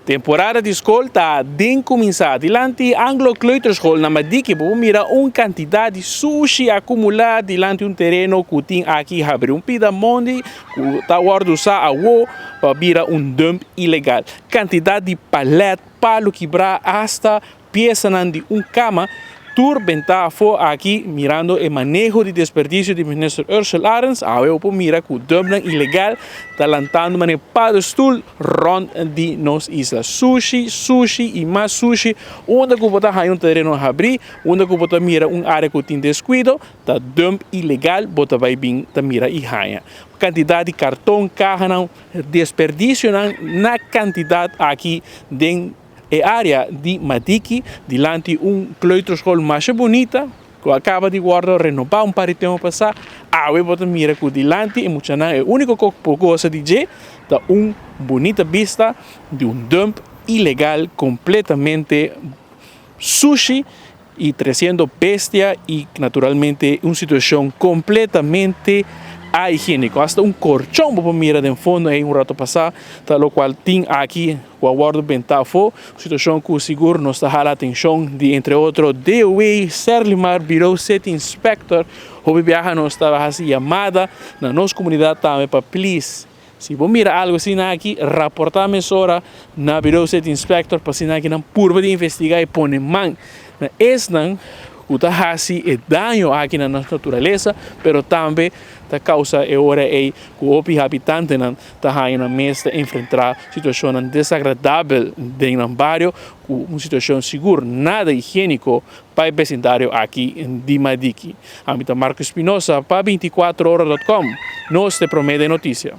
Temporada de escola está bem começada. Dilante Anglo Kleuterschool na Madiki, mira quantidade de sushi acumulada dilante terreno que tem aqui abre pida mondi que está usar a para virar dump ilegal. Quantidade de palete, palo quebrar hasta peça de cama. Turbenta foi aqui mirando o manejo de desperdício de ministro Ursula Arens, eu mira que o dump ilegal está lançando uma padstoel rond de nos islas. Sushi e mais sushi, onde que você tem terreno a abrir, onde que você mira área que tem descuido, tá dump ilegal, você vai vir tá mira e raia. Quantidade de cartão, carro, desperdício na quantidade aqui dentro área de Madiki, dilante kleuterschool mais bonita, que acaba de guardar, renovar par de tempo passado, eu vou mira que dilante e muita é o único que gosta de dizer, da bonita vista de dump ilegal completamente sushi e trazendo bestia e naturalmente uma situação completamente higiênico, hasta colchão para mirar de fundo em rato passado, tal qual tem aqui o aguardo bentafo, situação que o seguro nos dá a atenção de entre outros DOE, Serlimar, Bureau City Inspector, o viaja nos estava assim chamada na nossa comunidade também para please. Se você mira algo assim aqui, raportar-me hora na Bureau City Inspector para assim aqui na curva de investigar e pôr mão na não que faz dano aqui na nossa natureza, mas também causa hora que os habitantes estão na mesa enfrentar situação desagradável dentro do bairro, uma situação segura, nada higiênico para o vecindário aqui de Madiki. A Marco Espinosa para 24horas.com, nos te promete notícia.